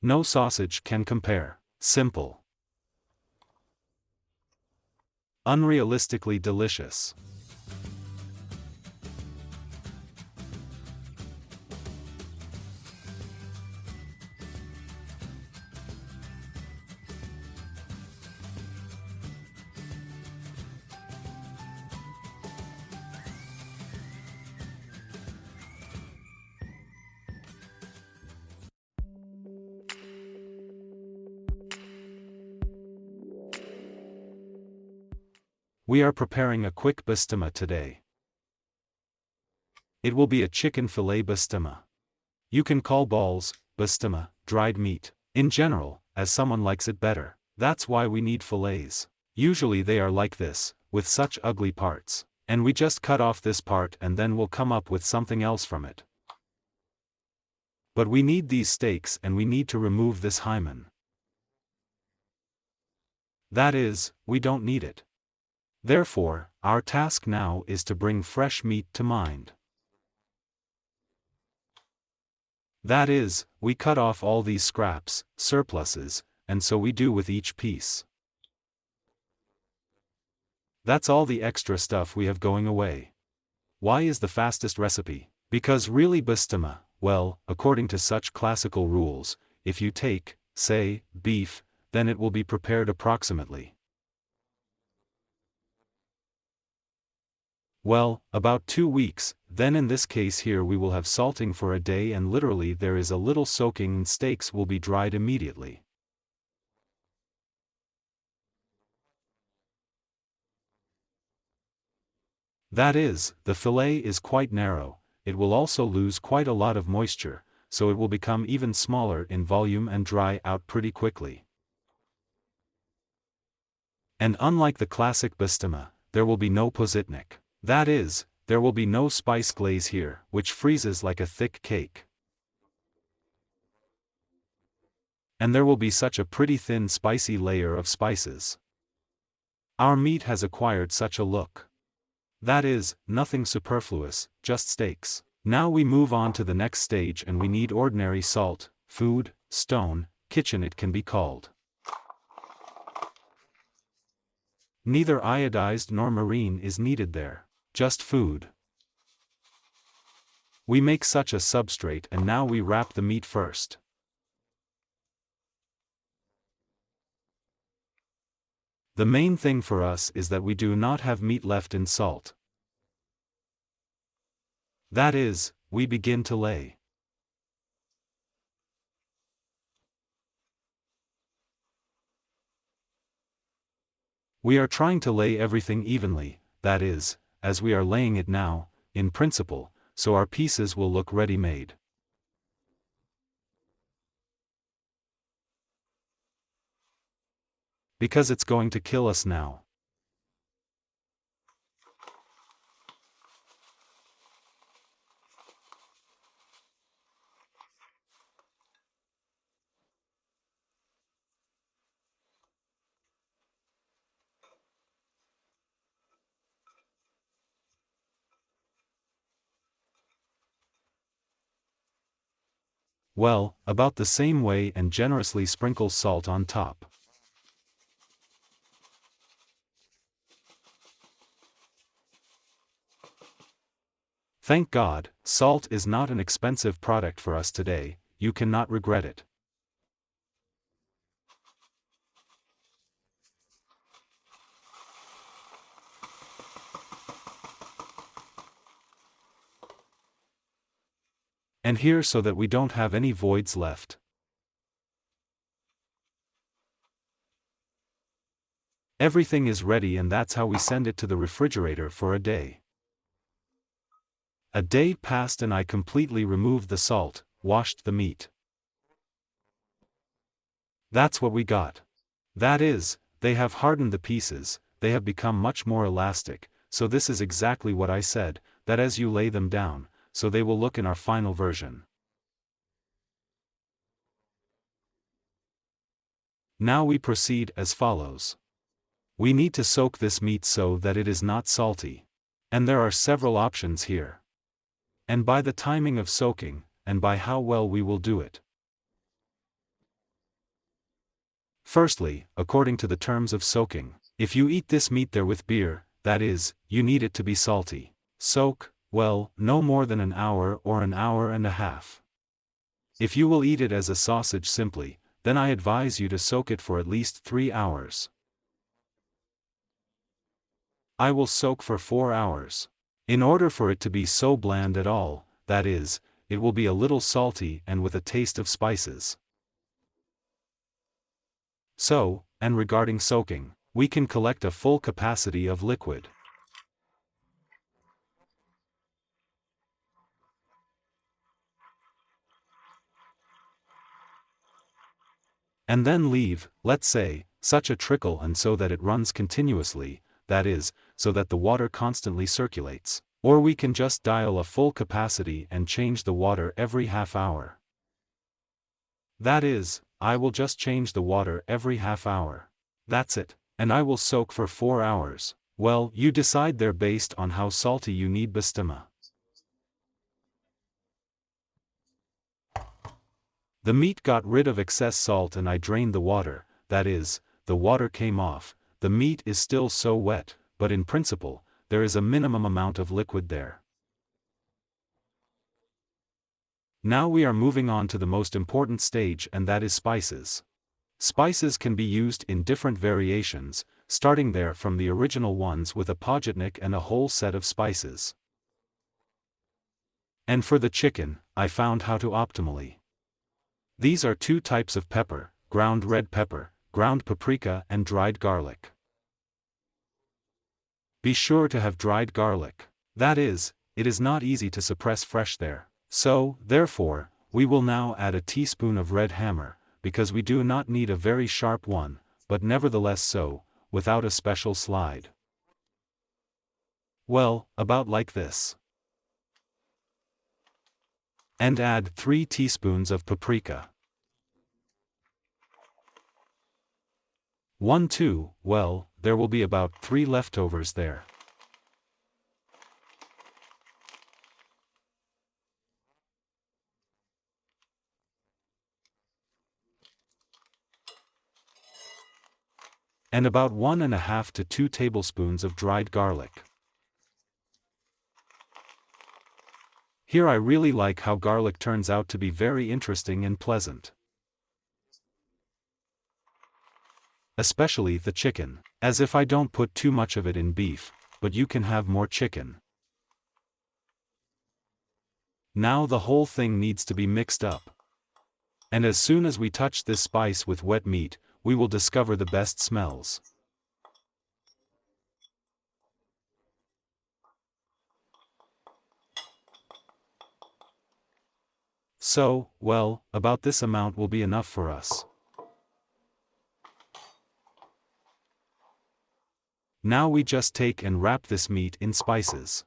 No sausage can compare. Simple. Unrealistically delicious. We are preparing a quick basturma today. It will be a chicken fillet basturma. You can call balls, basturma, dried meat, in general, as someone likes it better. That's why we need fillets. Usually they are like this, with such ugly parts. And we just cut off this part and then we'll come up with something else from it. But we need these steaks and we need to remove this hymen. That is, we don't need it. Therefore, our task now is to bring fresh meat to mind. That is, we cut off all these scraps, surpluses, and so we do with each piece. That's all the extra stuff we have going away. Why is the fastest recipe? Because really basturma, well, according to such classical rules, if you take, say, beef, then it will be prepared approximately. Well, about 2 weeks, then in this case here we will have salting for a day and literally there is a little soaking and steaks will be dried immediately. That is, the fillet is quite narrow, it will also lose quite a lot of moisture, so it will become even smaller in volume and dry out pretty quickly. And unlike the classic basturma, there will be no positnik. That is, there will be no spice glaze here, which freezes like a thick cake. And there will be such a pretty thin spicy layer of spices. Our meat has acquired such a look. That is, nothing superfluous, just steaks. Now we move on to the next stage and we need ordinary salt, food, stone, kitchen it can be called. Neither iodized nor marine is needed there. Just food. We make such a substrate and now we wrap the meat first. The main thing for us is that we do not have meat left in salt. That is, we begin to lay. We are trying to lay everything evenly, that is, as we are laying it now, in principle, so our pieces will look ready-made. Because it's going to kill us now. Well, about the same way and generously sprinkle salt on top. Thank God, salt is not an expensive product for us today, you cannot regret it. And here so that we don't have any voids left. Everything is ready and that's how we send it to the refrigerator for a day. A day passed and I completely removed the salt, washed the meat. That's what we got. That is, they have hardened the pieces, they have become much more elastic, so this is exactly what I said, that as you lay them down, so they will look in our final version. Now we proceed as follows. We need to soak this meat so that it is not salty. And there are several options here. And by the timing of soaking, and by how well we will do it. Firstly, according to the terms of soaking, if you eat this meat there with beer, that is, you need it to be salty. Soak, well, no more than an hour or an hour and a half. If you will eat it as a sausage simply, then I advise you to soak it for at least 3 hours. I will soak for 4 hours. In order for it to be so bland at all, that is, it will be a little salty and with a taste of spices. So, and regarding soaking, we can collect a full capacity of liquid. And then leave, let's say, such a trickle and so that it runs continuously, that is, so that the water constantly circulates. Or we can just dial a full capacity and change the water every half hour. That is, I will just change the water every half hour. That's it, and I will soak for 4 hours. Well, you decide there based on how salty you need Basturma. The meat got rid of excess salt and I drained the water, that is, the water came off. The meat is still so wet, but in principle, there is a minimum amount of liquid there. Now we are moving on to the most important stage, and that is spices. Spices can be used in different variations, starting there from the original ones with a podjetnik and a whole set of spices. And for the chicken, I found how to optimally. These are 2 types of pepper, ground red pepper, ground paprika and dried garlic. Be sure to have dried garlic. That is, it is not easy to suppress fresh there. So, therefore, we will now add a teaspoon of red hammer, because we do not need a very sharp one, but nevertheless so, without a special slide. Well, about like this. And add 3 teaspoons of paprika. 1, 2, well, there will be about 3 leftovers there. And about 1½ to 2 tablespoons of dried garlic. Here I really like how garlic turns out to be very interesting and pleasant. Especially the chicken, as if I don't put too much of it in beef, but you can have more chicken. Now the whole thing needs to be mixed up. And as soon as we touch this spice with wet meat, we will discover the best smells. So, well, about this amount will be enough for us. Now we just take and wrap this meat in spices.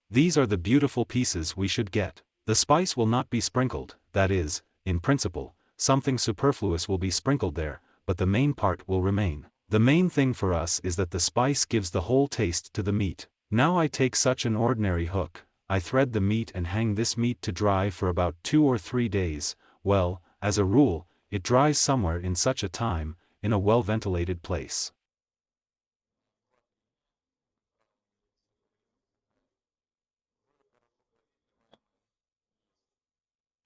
These are the beautiful pieces we should get. The spice will not be sprinkled, that is, in principle, something superfluous will be sprinkled there, but the main part will remain. The main thing for us is that the spice gives the whole taste to the meat. Now I take such an ordinary hook, I thread the meat and hang this meat to dry for about 2 or 3 days. Well, as a rule, it dries somewhere in such a time, in a well-ventilated place.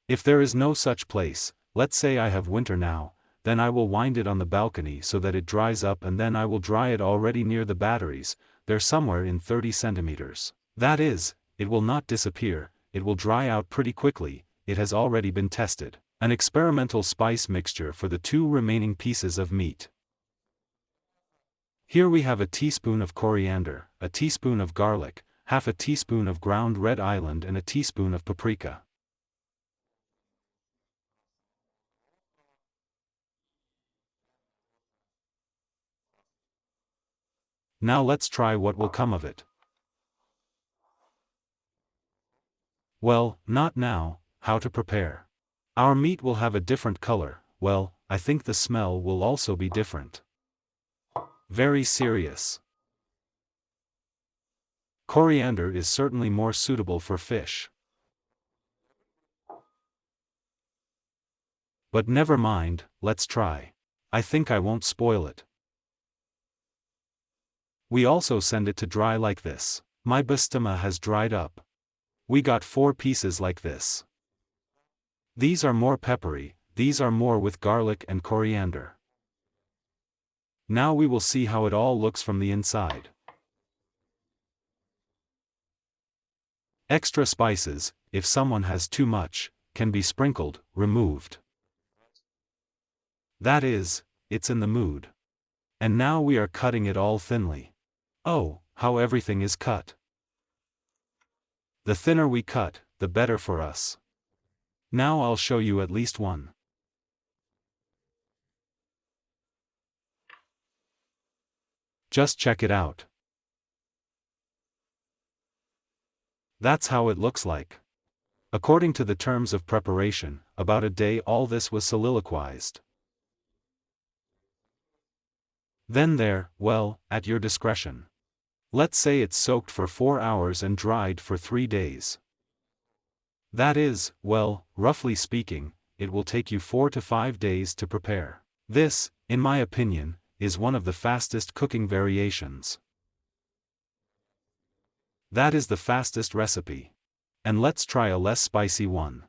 If there is no such place, let's say I have winter now, then I will wind it on the balcony so that it dries up and then I will dry it already near the batteries, there somewhere in 30 centimeters. That is, it will not disappear, it will dry out pretty quickly, it has already been tested. An experimental spice mixture for the 2 remaining pieces of meat. Here we have a teaspoon of coriander, a teaspoon of garlic, half a teaspoon of ground red island and a teaspoon of paprika. Now let's try what will come of it. Well, not now. How to prepare. Our meat will have a different color, well, I think the smell will also be different. Very serious. Coriander is certainly more suitable for fish. But never mind, let's try. I think I won't spoil it. We also send it to dry like this. My Basturma has dried up. We got 4 pieces like this. These are more peppery, these are more with garlic and coriander. Now we will see how it all looks from the inside. Extra spices, if someone has too much, can be sprinkled, removed. That is, it's in the mood. And now we are cutting it all thinly. Oh, how everything is cut. The thinner we cut, the better for us. Now I'll show you at least one. Just check it out. That's how it looks like. According to the terms of preparation, about a day all this was soliloquized. Then there, well, at your discretion. Let's say it's soaked for 4 hours and dried for 3 days. That is, well, roughly speaking, it will take you 4 to 5 days to prepare. This, in my opinion, is one of the fastest cooking variations. That is the fastest recipe. And let's try a less spicy one.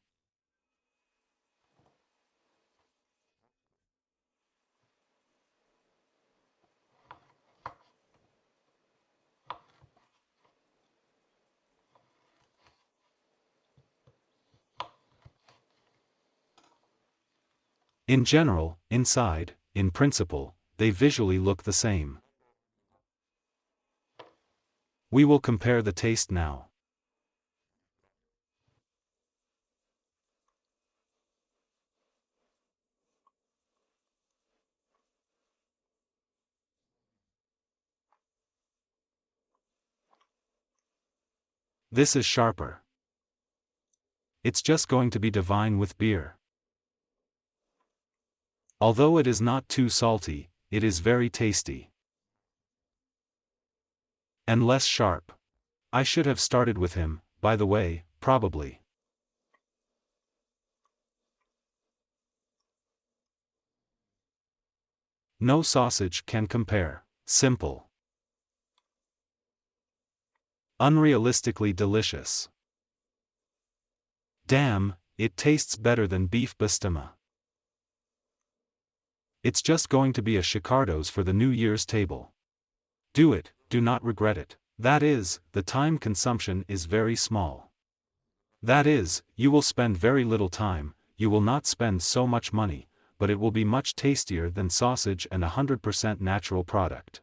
In general, inside, in principle, they visually look the same. We will compare the taste now. This is sharper. It's just going to be divine with beer. Although it is not too salty, it is very tasty. And less sharp. I should have started with him, by the way, probably. No sausage can compare. Simple. Unrealistically delicious. Damn, it tastes better than beef Basturma. It's just going to be a Chicardo's for the New Year's table. Do it, do not regret it. That is, the time consumption is very small. That is, you will spend very little time, you will not spend so much money, but it will be much tastier than sausage and 100% natural product.